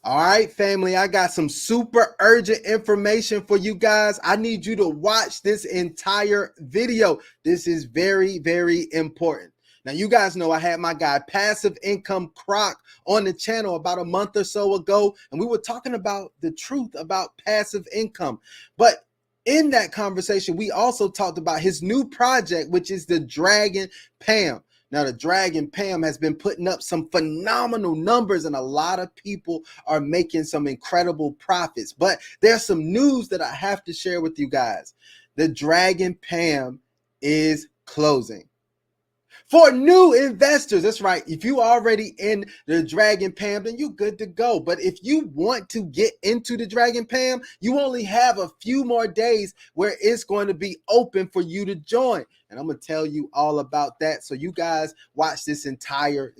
All right, family, I got some super urgent information for you guys. I need you to watch this entire video. This is very, very important. Now, you guys know I had my guy Passive Income Croc on the channel about a month or so ago, and we were talking about the truth about passive income. But in that conversation, we also talked about his new project, which is the Dragon Pamm. Now, the Dragon Pamm has been putting up some phenomenal numbers, and a lot of people are making some incredible profits. But there's some news that I have to share with you guys. The Dragon Pamm is closing. For new investors, that's right. If you already in the Dragon Pamm, then you're good to go. But if you want to get into the Dragon Pamm, you only have a few more days where it's going to be open for you to join. And I'm going to tell you all about that. So you guys watch this entire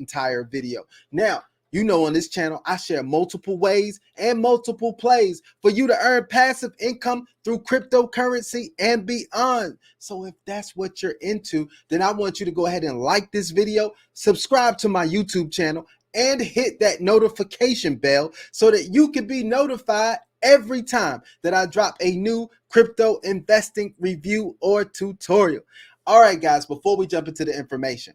video. Now, you know, on this channel, I share multiple ways and multiple plays for you to earn passive income through cryptocurrency and beyond. So if that's what you're into, then I want you to go ahead and like this video, subscribe to my YouTube channel, and hit that notification bell so that you can be notified every time that I drop a new crypto investing review or tutorial. All right, guys, before we jump into the information,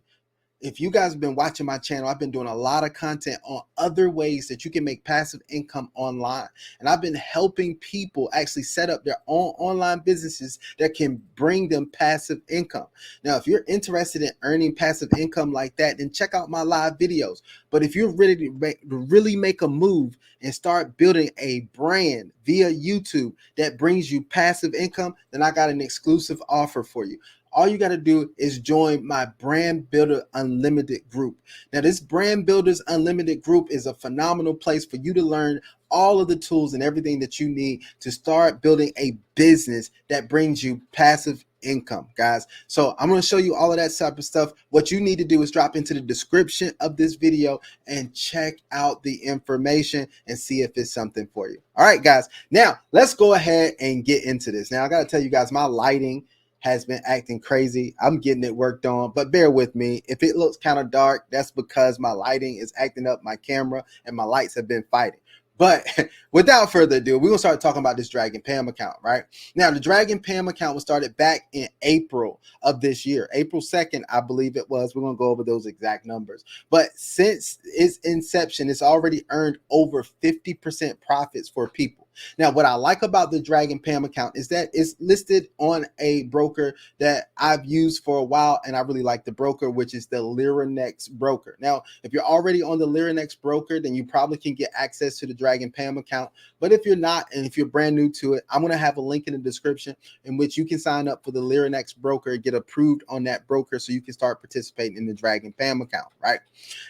if you guys have been watching my channel, I've been doing a lot of content on other ways that you can make passive income online. And I've been helping people actually set up their own online businesses that can bring them passive income. Now, if you're interested in earning passive income like that, then check out my live videos. But if you're ready to really make a move and start building a brand via YouTube that brings you passive income, then I got an exclusive offer for you. All you got to do is join my Brand Builder Unlimited group. Now, this Brand Builders Unlimited group is a phenomenal place for you to learn all of the tools and everything that you need to start building a business that brings you passive income, guys. So I'm going to show you all of that type of stuff. What you need to do is drop into the description of this video and check out the information and see if it's something for you. All right, guys. Now, let's go ahead and get into this. Now, I got to tell you guys, my lighting has been acting crazy. I'm getting it worked on, but bear with me. If it looks kind of dark, that's because my lighting is acting up, my camera and my lights have been fighting. But without further ado, we're going to start talking about this Dragon Pamm account, right? Now, the Dragon Pamm account was started back in April of this year. April 2nd, I believe it was. We're going to go over those exact numbers. But since its inception, it's already earned over 50% profits for people. Now, what I like about the Dragon Pamm account is that it's listed on a broker that I've used for a while, and I really like the broker, which is the Lyranex broker. Now, if you're already on the Lyranex broker, then you probably can get access to the Dragon Pamm account. But if you're not, and if you're brand new to it, I'm going to have a link in the description in which you can sign up for the Lyranex broker, get approved on that broker so you can start participating in the Dragon Pamm account, right?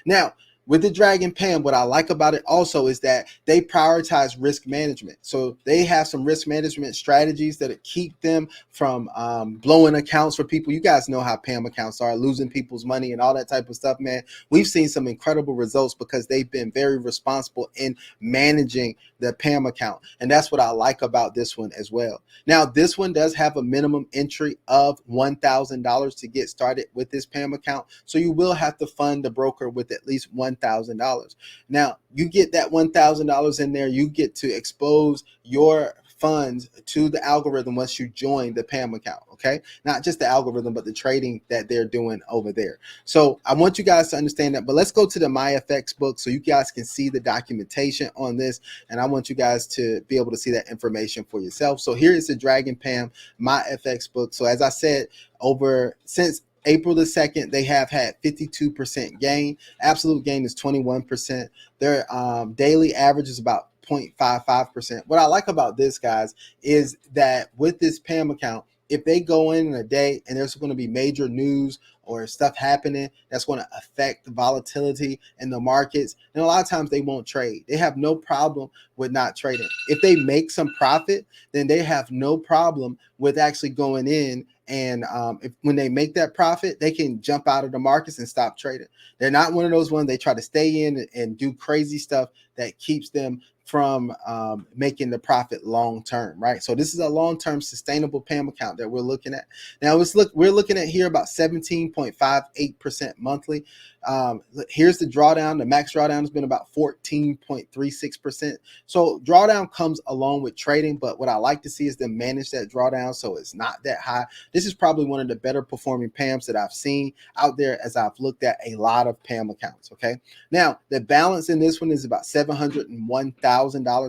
Now, with the Dragon Pamm, what I like about it also is that they prioritize risk management. So they have some risk management strategies that keep them from blowing accounts for people. You guys know how Pamm accounts are, losing people's money and all that type of stuff, man. We've seen some incredible results because they've been very responsible in managing the Pamm account. And that's what I like about this one as well. Now, this one does have a minimum entry of $1,000 to get started with this Pamm account. So you will have to fund the broker with at least $1,000. Now, you get that $1,000 in there, you get to expose your funds to the algorithm once you join the Pamm account, okay? Not just the algorithm, but the trading that they're doing over there. So I want you guys to understand that, but let's go to the MyFX book so you guys can see the documentation on this, and I want you guys to be able to see that information for yourself. So here is the Dragon Pamm MyFX book. So as I said, since April the 2nd, they have had 52% gain. Absolute gain is 21%. Their daily average is about 0.55%. What I like about this, guys, is that with this Pamm account, if they go in a day and there's going to be major news or stuff happening that's going to affect the volatility in the markets, and a lot of times they won't trade. They have no problem with not trading. If they make some profit, then they have no problem with actually going in, and when they make that profit, they can jump out of the markets and stop trading. They're not one of those ones they try to stay in and do crazy stuff. that keeps them from making the profit long term, right? So this is a long-term sustainable Pamm account that we're looking at. Now we're looking at here about 17.58% monthly. Here's the drawdown. The max drawdown has been about 14.36%. So drawdown comes along with trading, but what I like to see is them manage that drawdown so it's not that high. This is probably one of the better performing Pamms that I've seen out there as I've looked at a lot of Pamm accounts. Okay, now the balance in this one is about $701,000.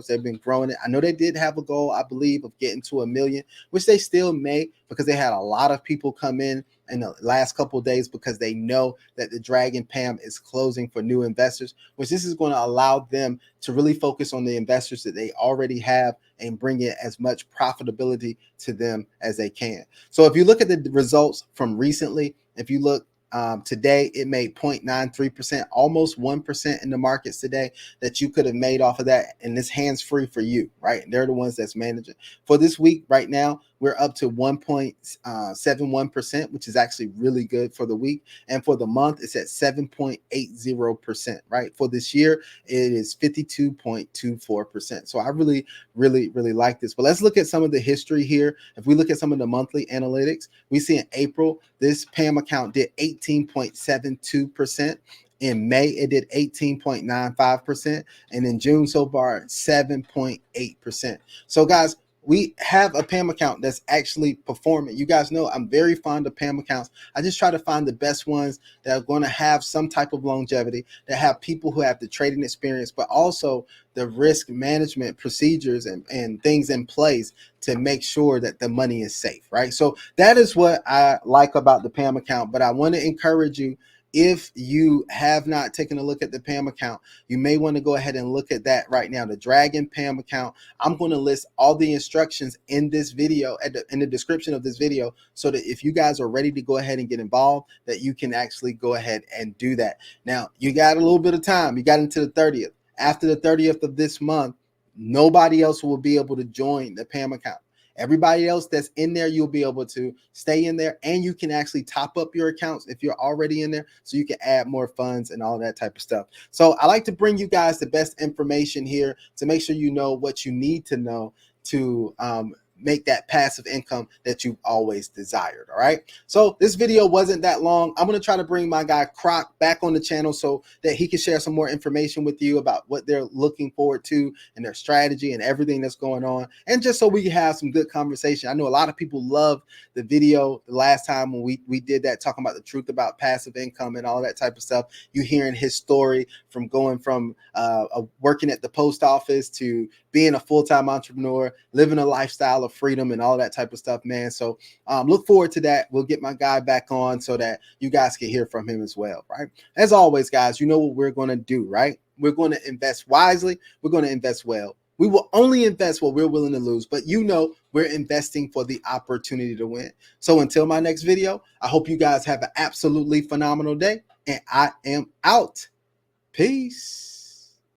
They've been growing it. I know they did have a goal, I believe, of getting to 1 million, which they still may, because they had a lot of people come in the last couple of days because they know that the Dragon Pamm is closing for new investors, which this is going to allow them to really focus on the investors that they already have and bring in as much profitability to them as they can. So if you look at the results from recently, if you look today, it made 0.93%, almost 1% in the markets today that you could have made off of that. And this hands-free for you, right? They're the ones that's managing. For this week right now, we're up to 1.71%, which is actually really good for the week. And for the month, it's at 7.80%, right? For this year, it is 52.24%. So I really like this. But let's look at some of the history here. If we look at some of the monthly analytics, we see in April, this Pamm account did 18.72%. In May, it did 18.95%. And in June so far, 7.8%. So guys, we have a Pamm account that's actually performing. You guys know I'm very fond of Pamm accounts. I just try to find the best ones that are going to have some type of longevity, that have people who have the trading experience, but also the risk management procedures and things in place to make sure that the money is safe, right? So that is what I like about the Pamm account. But I want to encourage you, if you have not taken a look at the Pamm account, you may want to go ahead and look at that right now. The Dragon Pamm account, I'm going to list all the instructions in this video, in the description of this video, so that if you guys are ready to go ahead and get involved, that you can actually go ahead and do that. Now, you got a little bit of time. You got into the 30th. After the 30th of this month, nobody else will be able to join the Pamm account. Everybody else that's in there, you'll be able to stay in there, and you can actually top up your accounts if you're already in there, so you can add more funds and all that type of stuff. So I like to bring you guys the best information here to make sure you know what you need to know to make that passive income that you've always desired. All right, so this video wasn't that long. I'm going to try to bring my guy Croc back on the channel so that he can share some more information with you about what they're looking forward to and their strategy and everything that's going on, and just so we can have some good conversation. I know a lot of people love the video the last time when we did that, talking about the truth about passive income and all that type of stuff. You hearing his story from going from working at the post office to being a full-time entrepreneur, living a lifestyle of freedom and all that type of stuff, man. So look forward to that. We'll get my guy back on so that you guys can hear from him as well, right? As always, guys, you know what we're going to do, right? We're going to invest wisely. We're going to invest well. We will only invest what we're willing to lose, but you know we're investing for the opportunity to win. So until my next video, I hope you guys have an absolutely phenomenal day, and I am out. Peace.